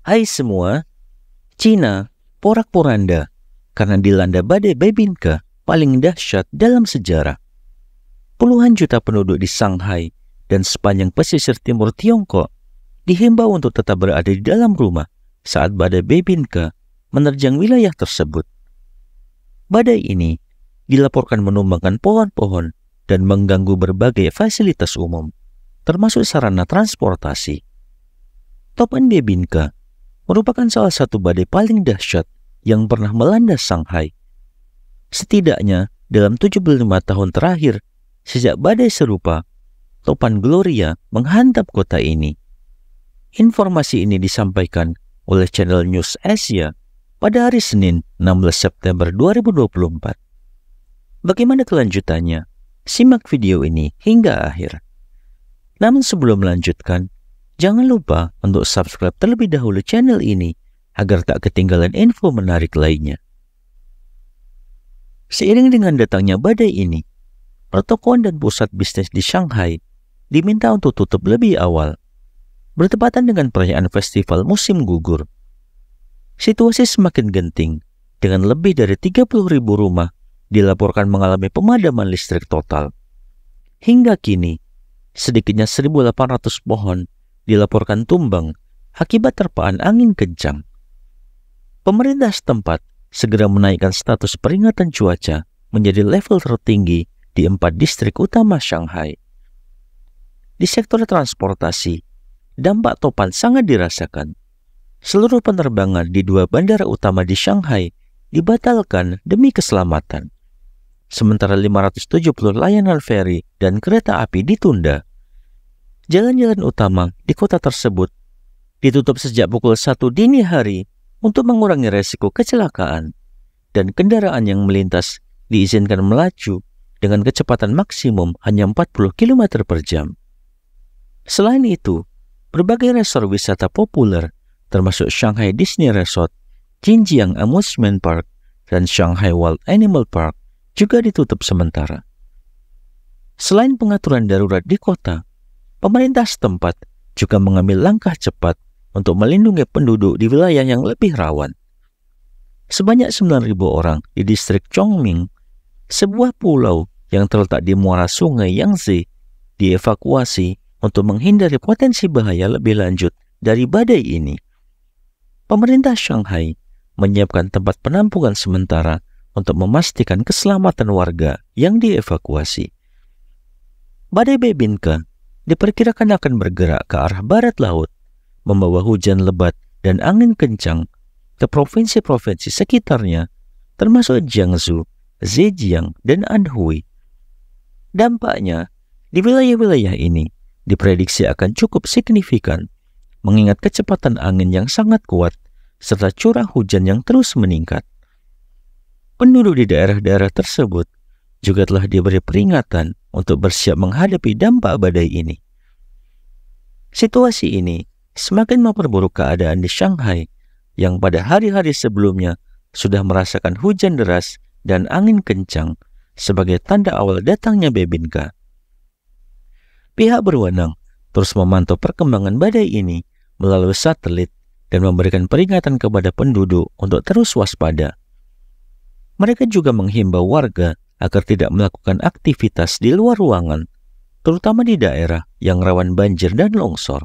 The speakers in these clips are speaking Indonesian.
Hai semua, Cina porak-poranda karena dilanda badai Bebinca paling dahsyat dalam sejarah. Puluhan juta penduduk di Shanghai dan sepanjang pesisir timur Tiongkok dihimbau untuk tetap berada di dalam rumah saat badai Bebinca menerjang wilayah tersebut. Badai ini dilaporkan menumbangkan pohon-pohon dan mengganggu berbagai fasilitas umum, termasuk sarana transportasi. Topan Bebinca merupakan salah satu badai paling dahsyat yang pernah melanda Shanghai. Setidaknya dalam 75 tahun terakhir, sejak badai serupa, Topan Gloria menghantam kota ini. Informasi ini disampaikan oleh channel News Asia pada hari Senin 16 September 2024. Bagaimana kelanjutannya? Simak video ini hingga akhir. Namun sebelum melanjutkan, jangan lupa untuk subscribe terlebih dahulu channel ini agar tak ketinggalan info menarik lainnya. Seiring dengan datangnya badai ini, pertokoan dan pusat bisnis di Shanghai diminta untuk tutup lebih awal, bertepatan dengan perayaan festival musim gugur. Situasi semakin genting, dengan lebih dari 30.000 rumah dilaporkan mengalami pemadaman listrik total. Hingga kini, sedikitnya 1.800 pohon dilaporkan tumbang akibat terpaan angin kencang. Pemerintah setempat segera menaikkan status peringatan cuaca menjadi level tertinggi di 4 distrik utama Shanghai. Di sektor transportasi, dampak topan sangat dirasakan. Seluruh penerbangan di 2 bandara utama di Shanghai dibatalkan demi keselamatan. Sementara 570 layanan feri dan kereta api ditunda. Jalan-jalan utama di kota tersebut ditutup sejak pukul 1 dini hari untuk mengurangi resiko kecelakaan, dan kendaraan yang melintas diizinkan melaju dengan kecepatan maksimum hanya 40 km per jam. Selain itu, berbagai resort wisata populer termasuk Shanghai Disney Resort, Jinjiang Amusement Park, dan Shanghai Wild Animal Park juga ditutup sementara. Selain pengaturan darurat di kota, pemerintah setempat juga mengambil langkah cepat untuk melindungi penduduk di wilayah yang lebih rawan. Sebanyak 9.000 orang di distrik Chongming, sebuah pulau yang terletak di muara sungai Yangtze, dievakuasi untuk menghindari potensi bahaya lebih lanjut dari badai ini. Pemerintah Shanghai menyiapkan tempat penampungan sementara untuk memastikan keselamatan warga yang dievakuasi. Badai Bebinca diperkirakan akan bergerak ke arah barat laut, membawa hujan lebat dan angin kencang ke provinsi-provinsi sekitarnya, termasuk Jiangsu, Zhejiang, dan Anhui. Dampaknya di wilayah-wilayah ini diprediksi akan cukup signifikan, mengingat kecepatan angin yang sangat kuat serta curah hujan yang terus meningkat. Penduduk di daerah-daerah tersebut juga telah diberi peringatan untuk bersiap menghadapi dampak badai ini. Situasi ini semakin memperburuk keadaan di Shanghai yang pada hari-hari sebelumnya sudah merasakan hujan deras dan angin kencang sebagai tanda awal datangnya Bebinca. Pihak berwenang terus memantau perkembangan badai ini melalui satelit dan memberikan peringatan kepada penduduk untuk terus waspada. Mereka juga menghimbau warga agar tidak melakukan aktivitas di luar ruangan, terutama di daerah yang rawan banjir dan longsor.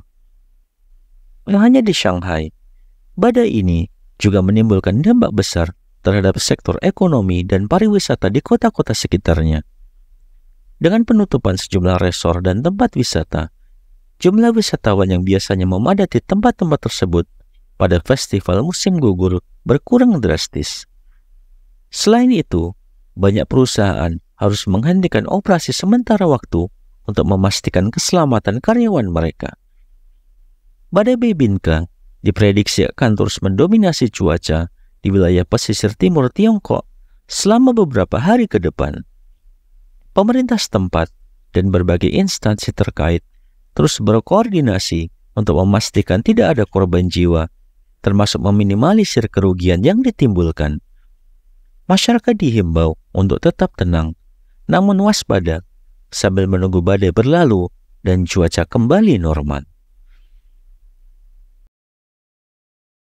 Tak hanya di Shanghai, badai ini juga menimbulkan dampak besar terhadap sektor ekonomi dan pariwisata di kota-kota sekitarnya. Dengan penutupan sejumlah resor dan tempat wisata, jumlah wisatawan yang biasanya memadati tempat-tempat tersebut pada festival musim gugur berkurang drastis. Selain itu, banyak perusahaan harus menghentikan operasi sementara waktu untuk memastikan keselamatan karyawan mereka. Badai Bebinca diprediksi akan terus mendominasi cuaca di wilayah pesisir timur Tiongkok selama beberapa hari ke depan. Pemerintah setempat dan berbagai instansi terkait terus berkoordinasi untuk memastikan tidak ada korban jiwa, termasuk meminimalisir kerugian yang ditimbulkan. Masyarakat dihimbau untuk tetap tenang, namun waspada sambil menunggu badai berlalu dan cuaca kembali normal.